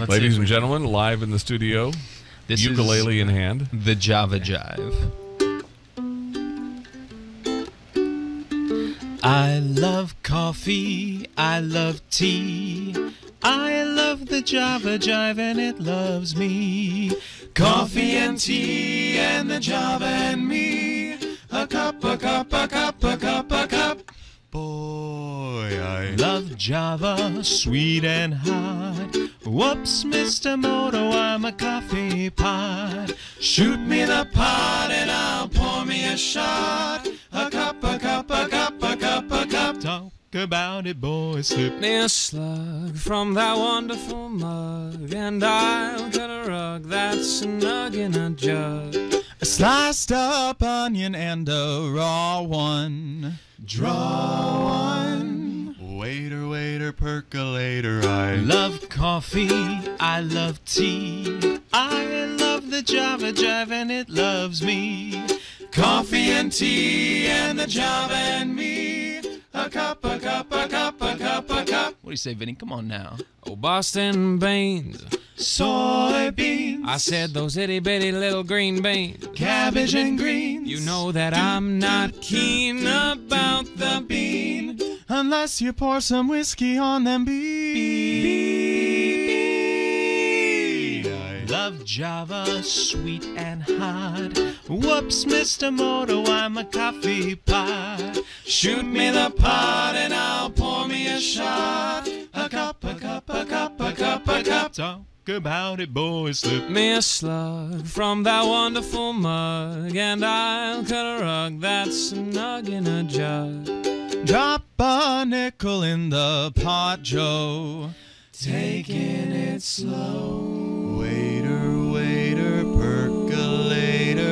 Ladies and gentlemen, live in the studio, This ukulele in hand. The Java Jive. I love coffee, I love tea, I love the Java Jive and it loves me. Coffee and tea and the Java and me. A cup, a cup, a cup, a cup, a cup. Boy, I Love Java, sweet and hot. Whoops, Mr. Moto, I'm a coffee pot. Shoot me the pot and I'll pour me a shot. A cup, a cup, a cup, a cup, a cup. Talk about it, boys. Slip me a slug from that wonderful mug, and I'll cut a rug that's a nug in a jug. A sliced up onion and a raw one. Draw one. waiter, waiter, percolator. I love coffee, I love tea, I love the Java Jive and it loves me. Coffee and tea and the Java and me. A cup, a cup, a cup, a cup, a cup. What do you say, Vinny? Come on now. Oh, Boston beans, soybeans. I said those itty bitty little green beans. Cabbage and greens. You know that I'm not keen about the bean unless you pour some whiskey on them beans. I love Java, sweet and hot. Whoops, Mr. Moto, I'm a coffee pot. Shoot me the pot and I'll pour me a shot. A cup, a cup, a cup, a cup, a cup. Talk about it, boys. Slip me a slug from that wonderful mug, and I'll cut a rug that's a nug in a jug. Drop a nickel in the pot, Joe. Taking it slow. waiter, waiter, percolator.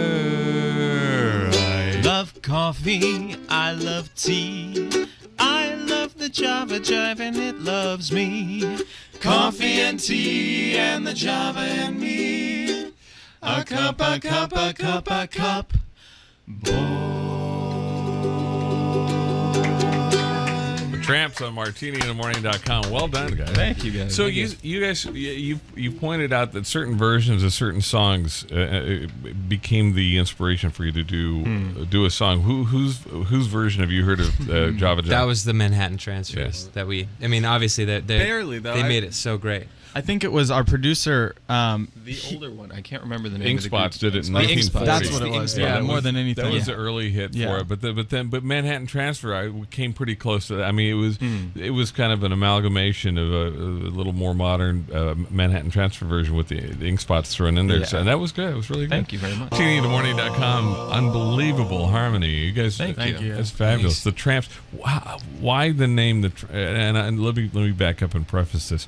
I Love coffee, I love tea, I love the Java Jive and it loves me. Coffee and tea and the Java and me. A cup, a cup, a cup, a cup. Tramps on martiniinthemorning.com. Well done, guys. Thank you, guys. So Thank you guys, you pointed out that certain versions of certain songs became the inspiration for you to do a song. Whose version have you heard of Java Jive? That was the Manhattan Transfers that we. I mean, obviously they Barely, though. They made it so great. I think it was our producer. The older one, I can't remember the name. Ink of the Spots group. did it in Ink 1940. Spots. That's what it The was. Ink Yeah, Spots. more than anything. That was Yeah. the early hit Yeah. for it, but Manhattan Transfer came pretty close to that. I mean, it was kind of an amalgamation of a little more modern Manhattan Transfer version with the Ink Spots thrown in there. Yeah. So, and that was good. It was really good. Thank you very much. TNETheMorning.com. Unbelievable harmony. You guys, Thank you. That's fabulous. The Tramps. Wow, why the name? And let me back up and preface this.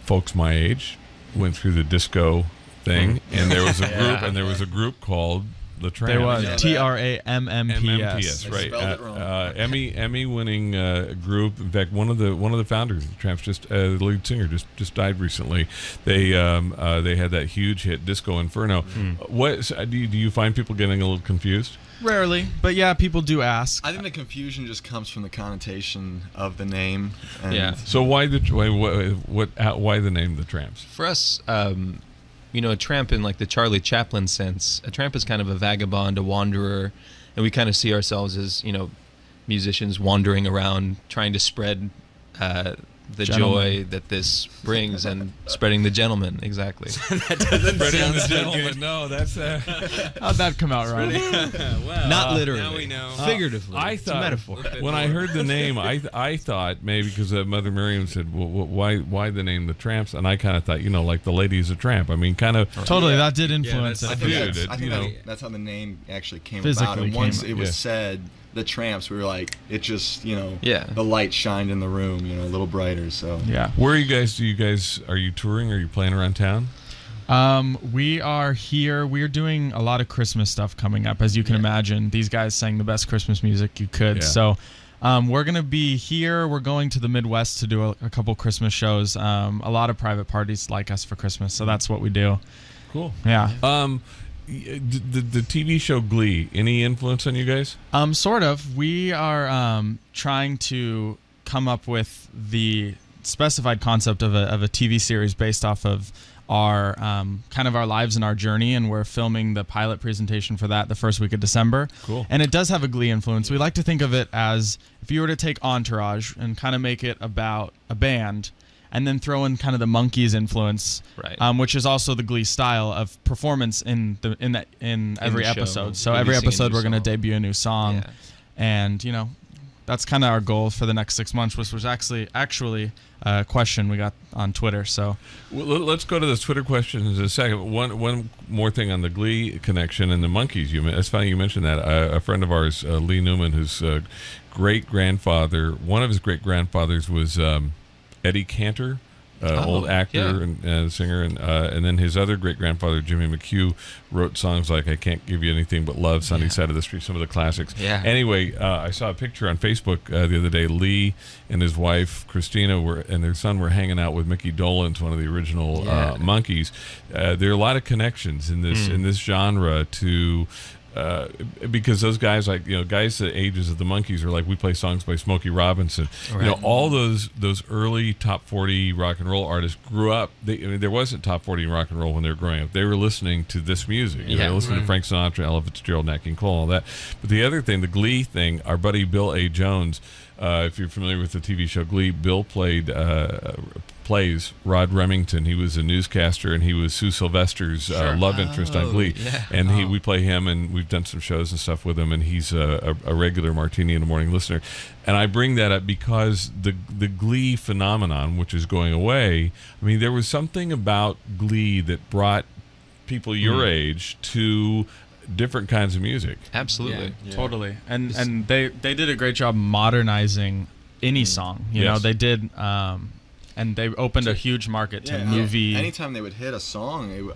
Folks my age went through the disco thing, and there was a group called the Tramps. There was MMPS, TRAMMPS. right? spelled it wrong. Emmy-winning group. In fact, one of the founders of the Tramps, the lead singer, just died recently. They had that huge hit, Disco Inferno. Do you find people getting a little confused? Rarely, but yeah, people do ask. I think the confusion just comes from the connotation of the name. And Yeah. So why the name the Tramps? For us, a tramp in like the Charlie Chaplin sense, a tramp is kind of a vagabond, a wanderer, and we kind of see ourselves as, musicians wandering around trying to spread the joy that this brings and spreading the gentleman. Exactly. That doesn't sound the so gentleman. good. No, that's How'd that come out, Ronnie? Well, Not literally. Now we know. Figuratively. I It's thought a metaphor. when I heard the name, I thought maybe because Mother Miriam said, well, why the name the Tramps? And I kind of thought, like the lady's a tramp. I mean, kind of. Totally, that did influence that's- I it. think, Dude, that's how the name actually came Physically about. And once came- it was yeah. said, the Tramps, we were like, it just, Yeah. the light shined in the room, a little brighter. So Yeah. Where are you guys? Are you touring? Are you playing around town? We are here. We're doing a lot of Christmas stuff coming up. As you can imagine, these guys sang the best Christmas music you could. Yeah. So we're going to be here. We're going to the Midwest to do a couple Christmas shows. A lot of private parties like us for Christmas. So that's what we do. Cool. Yeah. The TV show Glee, any influence on you guys? Sort of. We are trying to come up with the specified concept of a TV series based off of our kind of our lives and our journey, and we're filming the pilot presentation for that the first week of December. Cool. And it does have a Glee influence. We like to think of it as if you were to take Entourage and kind of make it about a band, and then throw in kind of the Monkees influence, Right. Which is also the Glee style of performance in every the show. episode. So Releasing every a episode new we're going to song. debut a new song, Yeah. and that's kind of our goal for the next 6 months, which was actually a question we got on Twitter. So Well, let's go to those Twitter questions in a second. One more thing on the Glee connection and the Monkees. It's funny you mentioned that. A friend of ours, Lee Newman, whose great-grandfather, one of his great-grandfathers was Eddie Cantor, old actor and singer, and then his other great-grandfather, Jimmy McHugh, wrote songs like "I Can't Give You Anything But Love," "Sunny Side of the Street," some of the classics. Yeah. Anyway, I saw a picture on Facebook the other day. Lee and his wife Christina and their son were hanging out with Mickey Dolenz, one of the original Monkees. There are a lot of connections in this genre to. Because those guys, like guys the ages of the Monkees, are like, we play songs by Smokey Robinson. Right. All those early top 40 rock and roll artists grew up. There wasn't top 40 rock and roll when they were growing up. They were listening to this music. They were listening to Frank Sinatra, Ella Fitzgerald, Nat King Cole, all that. But the other thing, the Glee thing, our buddy Bill A. Jones, if you're familiar with the TV show Glee, Bill plays Rod Remington. He was a newscaster, and he was Sue Sylvester's love interest on Glee. Yeah. And we play him, and we've done some shows and stuff with him, and he's a regular Martini in the Morning listener. And I bring that up because the Glee phenomenon, which is going away, I mean, there was something about Glee that brought people your age to different kinds of music. Absolutely. totally, and they did a great job modernizing any song. They did. And they opened a huge market to movie. Anytime they would hit a song,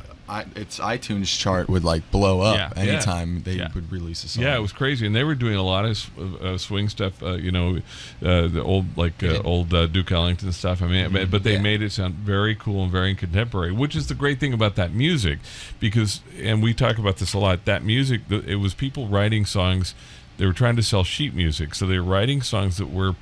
its iTunes chart would like blow up. Yeah. Anytime they would release a song. Yeah, it was crazy, and they were doing a lot of swing stuff. The old Duke Ellington stuff. I mean, but they made it sound very cool and very contemporary, which is the great thing about that music, because, and we talk about this a lot. That music, it was people writing songs. They were trying to sell sheet music, so they were writing songs that were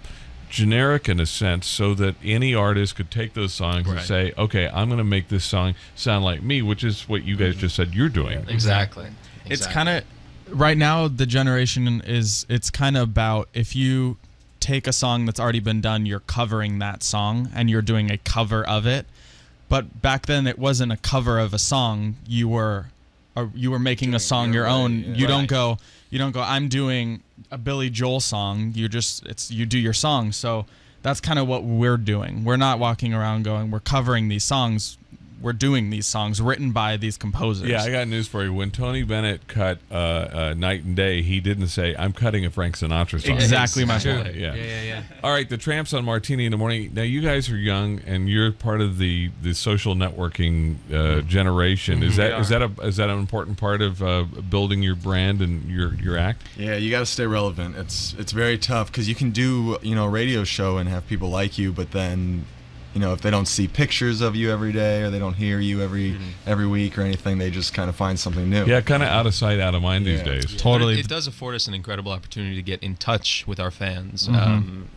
generic in a sense, so that any artist could take those songs and say, okay, I'm going to make this song sound like me, which is what you guys just said you're doing. Exactly. It's kind of, right now the generation it's kind of about, if you take a song that's already been done, you're covering that song and you're doing a cover of it. But back then it wasn't a cover of a song. You were making a song your own. You don't go, I'm doing a Billy Joel song. You do your song. So that's kind of what we're doing. We're not walking around going, we're covering these songs. We're doing these songs written by these composers. Yeah, I got news for you. When Tony Bennett cut Night and Day, he didn't say, I'm cutting a Frank Sinatra song. Exactly my point. Yeah. All right, the Tramps on Martini in the Morning. Now, you guys are young, and you're part of the social networking generation. Is that an important part of building your brand and your act? Yeah, you got to stay relevant. It's very tough, because you can do a radio show and have people like you, but then if they don't see pictures of you every day, or they don't hear you every week or anything, they just kind of find something new. Yeah, kind of out of sight, out of mind these days. Totally. It does afford us an incredible opportunity to get in touch with our fans,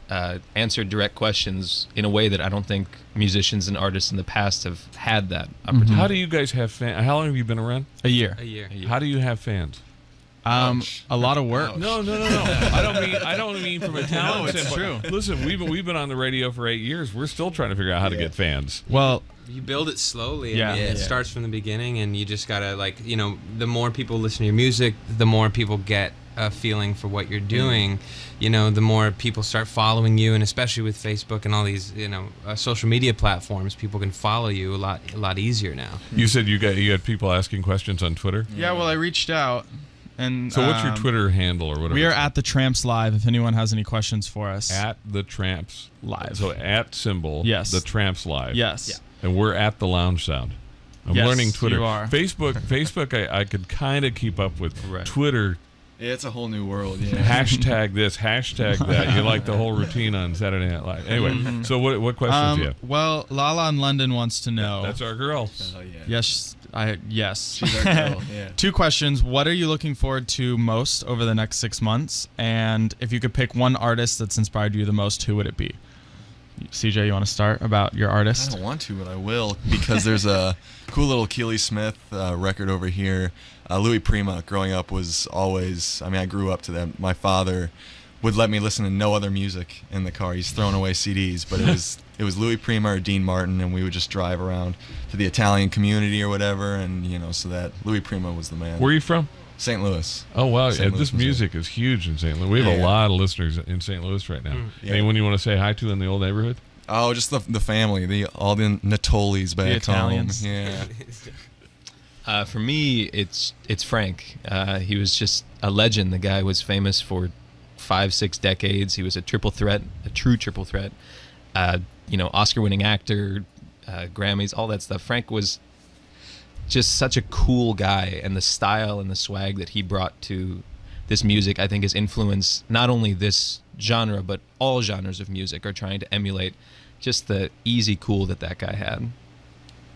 answer direct questions in a way that I don't think musicians and artists in the past have had that opportunity. How do you guys have fans? How long have you been around? A year. How do you have fans? A lot of work. No. I don't mean from a talent standpoint. True. Listen, we've been on the radio for 8 years. We're still trying to figure out how to get fans. Well, you build it slowly. Yeah. I mean, it starts from the beginning, and you just gotta the more people listen to your music, the more people get a feeling for what you're doing. The more people start following you, and especially with Facebook and all these social media platforms, people can follow you a lot easier now. You said you had people asking questions on Twitter. Yeah. Well, I reached out. And so what's your Twitter handle or whatever? We are at the Tramps Live. If anyone has any questions for us, at the Tramps Live. So at symbol, yes, the Tramps Live. Yes, and we're at the Lounge Sound. I'm learning Twitter. You are. Facebook, I could kind of keep up with. Twitter. Yeah, it's a whole new world. Yeah. Hashtag this, hashtag that. You like the whole routine on Saturday Night Live. Anyway, so what questions do you have? Well, Lala in London wants to know. That's our girl. Yes. Yes. She's our girl. Yeah. 2 questions. What are you looking forward to most over the next 6 months? And if you could pick one artist that's inspired you the most, who would it be? CJ, you want to start about your artist? I don't want to, but I will, because there's a cool little Keely Smith record over here. Louis Prima, growing up, was always, I mean, I grew up to that. My father would let me listen to no other music in the car. He's throwing away CDs, but it was Louis Prima or Dean Martin, and we would just drive around to the Italian community or whatever, and, you know, so that Louis Prima was the man. Where are you from? St. Louis. Oh, wow. St. Louis, This music is huge in St. Louis. We have a lot of listeners in St. Louis right now. Yeah. Anyone you want to say hi to in the old neighborhood? Oh, just the family, all the Natolis back The Italians. home. Yeah. For me, it's Frank. He was just a legend. The guy was famous for 5-6 decades. He was a triple threat, a true triple threat. You know, Oscar-winning actor, Grammys, all that stuff. Frank was just such a cool guy, and the style and the swag that he brought to this music, I think, has influenced not only this genre, but all genres of music are trying to emulate just the easy cool that guy had.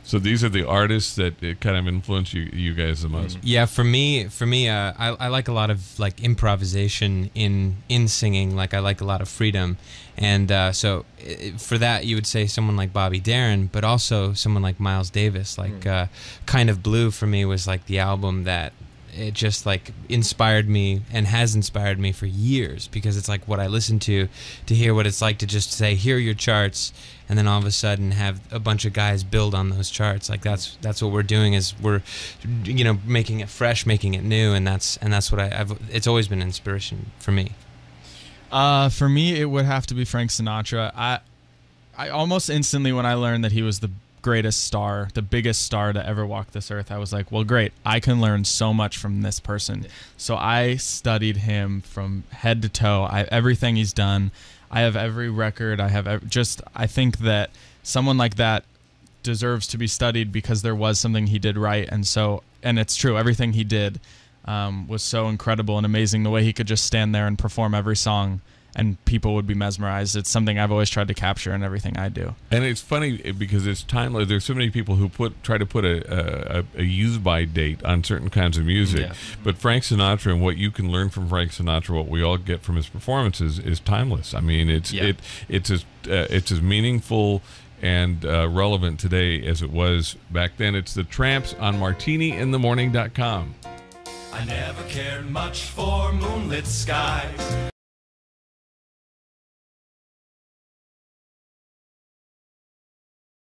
So these are the artists that kind of influence you guys the most. Yeah, for me, I like a lot of like improvisation in singing. Like I like a lot of freedom, and so for that you would say someone like Bobby Darin, but also someone like Miles Davis. Like Kind of Blue for me was like the album that it just like inspired me and has inspired me for years, because it's like what I listen to hear what it's like to just say, here are your charts, and then all of a sudden have a bunch of guys build on those charts. Like that's what we're doing, is we're, you know, making it fresh, making it new, and that's what it's always been inspiration for me. For me, it would have to be Frank Sinatra. I almost instantly, when I learned that he was the greatest star, the biggest star to ever walk this earth, I was like, well, great, I can learn so much from this person. So I studied him from head to toe. Everything he's done, I have every record. I think that someone like that deserves to be studied because there was something he did right, and it's true, everything he did was so incredible and amazing. The way he could just stand there and perform every song, and people would be mesmerized. It's something I've always tried to capture in everything I do. And it's funny because it's timeless. There's so many people who try to put a use-by date on certain kinds of music. Yeah. But Frank Sinatra, and what you can learn from Frank Sinatra, what we all get from his performances, is timeless. I mean, it's as meaningful and relevant today as it was back then. It's the Tramps on MartiniInTheMorning.com. I never cared much for moonlit skies.